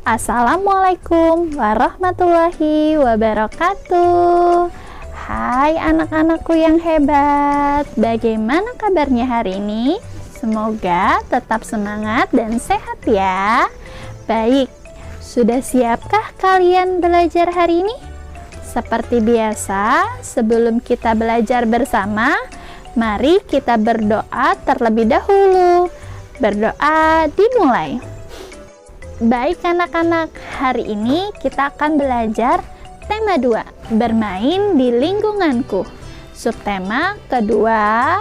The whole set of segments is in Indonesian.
Assalamualaikum warahmatullahi wabarakatuh. Hai anak-anakku yang hebat, bagaimana kabarnya hari ini? Semoga tetap semangat dan sehat ya. Baik, sudah siapkah kalian belajar hari ini? Seperti biasa, sebelum kita belajar bersama, mari kita berdoa terlebih dahulu. Berdoa dimulai. Baik anak-anak, hari ini kita akan belajar tema 2, bermain di lingkunganku. Subtema kedua,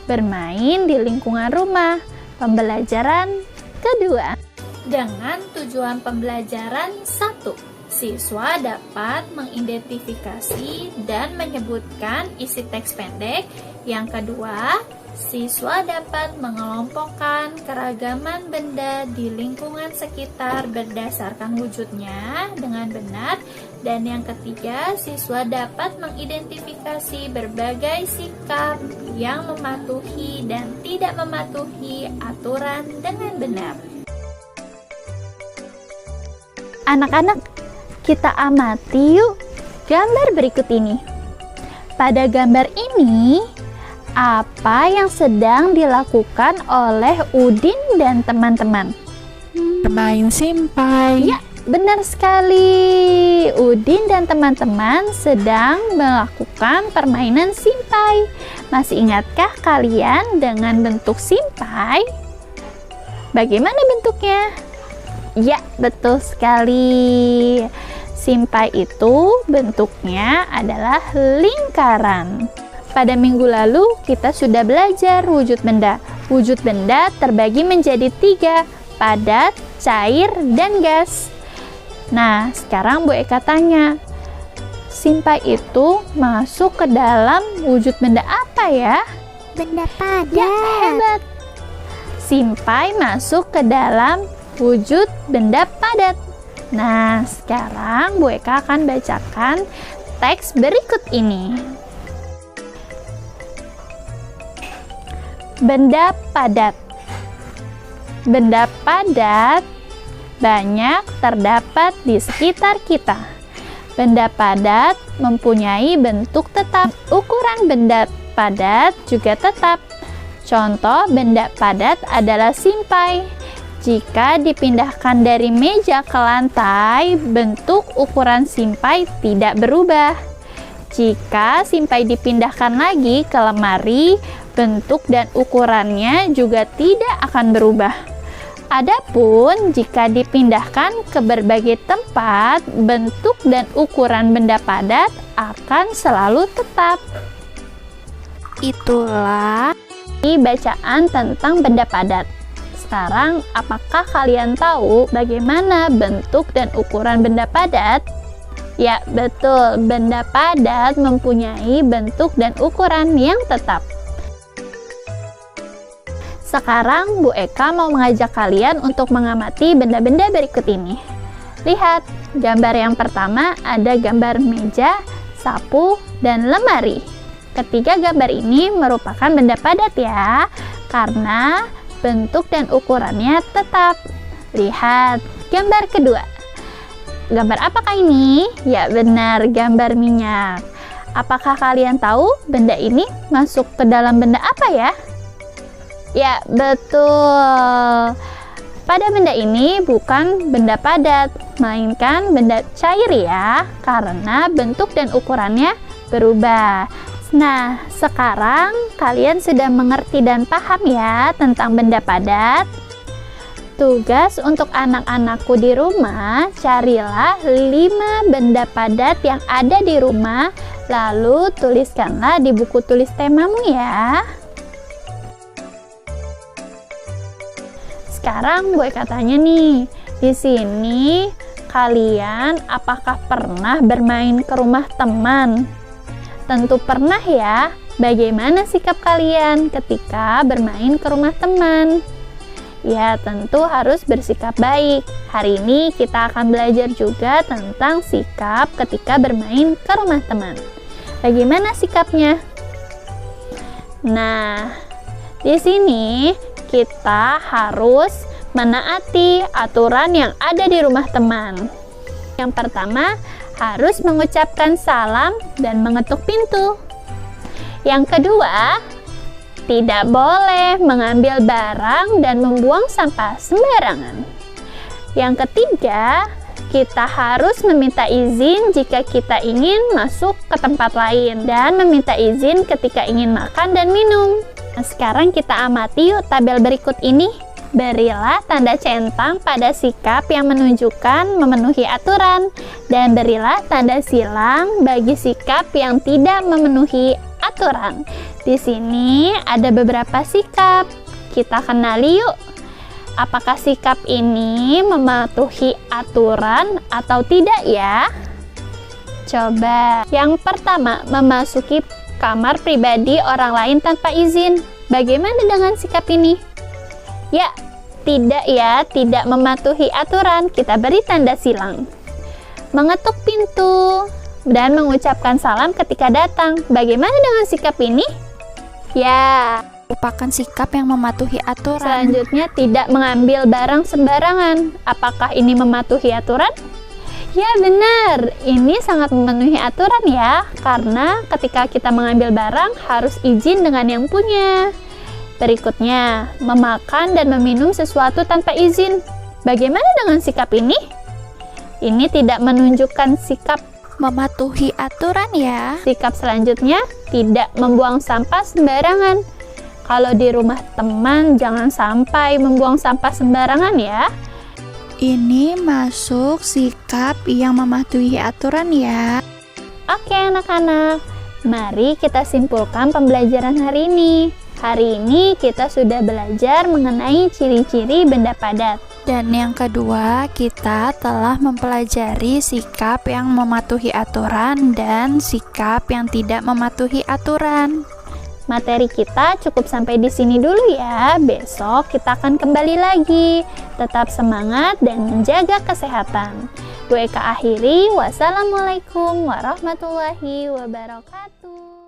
bermain di lingkungan rumah. Pembelajaran kedua. Dengan tujuan pembelajaran 1, siswa dapat mengidentifikasi dan menyebutkan isi teks pendek. Yang kedua, siswa dapat mengelompokkan keragaman benda di lingkungan sekitar berdasarkan wujudnya dengan benar. Dan yang ketiga, siswa dapat mengidentifikasi berbagai sikap yang mematuhi dan tidak mematuhi aturan dengan benar. Anak-anak, kita amati yuk gambar berikut ini. Pada gambar ini, apa yang sedang dilakukan oleh Udin dan teman-teman? Bermain simpai. Ya, benar sekali. Udin dan teman-teman sedang melakukan permainan simpai. Masih ingatkah kalian dengan bentuk simpai? Bagaimana bentuknya? Ya, betul sekali. Simpai itu bentuknya adalah lingkaran. Pada minggu lalu kita sudah belajar wujud benda. Wujud benda terbagi menjadi 3, padat, cair, dan gas. Nah, sekarang Bu Eka tanya, simpai itu masuk ke dalam wujud benda apa ya? Benda padat. Ya, hebat. Simpai masuk ke dalam wujud benda padat. Nah, sekarang Bu Eka akan bacakan teks berikut ini. Benda padat. Benda padat banyak terdapat di sekitar kita. Benda padat mempunyai bentuk tetap. Ukuran benda padat juga tetap. Contoh benda padat adalah simpai. Jika dipindahkan dari meja ke lantai, bentuk ukuran simpai tidak berubah. Jika simpai dipindahkan lagi ke lemari, bentuk dan ukurannya juga tidak akan berubah. Adapun jika dipindahkan ke berbagai tempat, bentuk dan ukuran benda padat akan selalu tetap. Itulah Bacaan tentang benda padat. Sekarang, apakah kalian tahu bagaimana bentuk dan ukuran benda padat? Ya, betul. Benda padat mempunyai bentuk dan ukuran yang tetap. Sekarang Bu Eka mau mengajak kalian untuk mengamati benda-benda berikut ini. Lihat, gambar yang pertama ada gambar meja, sapu, dan lemari. Ketiga gambar ini merupakan benda padat ya, karena bentuk dan ukurannya tetap. Lihat, gambar kedua. Gambar apakah ini? Ya benar, gambar minyak. Apakah kalian tahu benda ini masuk ke dalam benda apa ya? Ya, betul. Pada benda ini bukan benda padat, melainkan benda cair ya, karena bentuk dan ukurannya berubah. Nah, sekarang kalian sudah mengerti dan paham ya tentang benda padat. Tugas untuk anak-anakku di rumah, carilah 5 benda padat yang ada di rumah, lalu tuliskanlah di buku tulis temamu ya. Sekarang Bu Eka tanya nih, di sini kalian apakah pernah bermain ke rumah teman? Tentu pernah ya. Bagaimana sikap kalian ketika bermain ke rumah teman? Ya, tentu harus bersikap baik. Hari ini kita akan belajar juga tentang sikap ketika bermain ke rumah teman. Bagaimana sikapnya? Nah, di sini kita harus menaati aturan yang ada di rumah teman. Yang pertama, harus mengucapkan salam dan mengetuk pintu. Yang kedua, tidak boleh mengambil barang dan membuang sampah sembarangan. Yang ketiga, kita harus meminta izin jika kita ingin masuk ke tempat lain dan meminta izin ketika ingin makan dan minum. Nah, sekarang kita amati yuk tabel berikut ini. Berilah tanda centang pada sikap yang menunjukkan memenuhi aturan dan berilah tanda silang bagi sikap yang tidak memenuhi aturan. Di sini ada beberapa sikap. Kita kenali yuk. Apakah sikap ini mematuhi aturan atau tidak ya? Coba. Yang pertama, memasuki kamar pribadi orang lain tanpa izin. Bagaimana dengan sikap ini? Ya, tidak mematuhi aturan. Kita beri tanda silang. Mengetuk pintu dan mengucapkan salam ketika datang. Bagaimana dengan sikap ini? Ya, Merupakan sikap yang mematuhi aturan. selanjutnya tidak mengambil barang sembarangan. Apakah ini mematuhi aturan? Ya benar, ini sangat memenuhi aturan ya, karena ketika kita mengambil barang harus izin dengan yang punya. Berikutnya, memakan dan meminum sesuatu tanpa izin. Bagaimana dengan sikap ini? Ini tidak menunjukkan sikap. Mematuhi aturan ya. Sikap selanjutnya, tidak membuang sampah sembarangan. Kalau di rumah teman, jangan sampai membuang sampah sembarangan ya. Ini masuk sikap yang mematuhi aturan ya. Oke anak-anak, mari kita simpulkan pembelajaran hari ini. Hari ini kita sudah belajar mengenai ciri-ciri benda padat. Dan yang kedua, kita telah mempelajari sikap yang mematuhi aturan dan sikap yang tidak mematuhi aturan. Materi kita cukup sampai di sini dulu ya. Besok kita akan kembali lagi. Tetap semangat dan menjaga kesehatan. Bu Eka akhiri. Wassalamualaikum warahmatullahi wabarakatuh.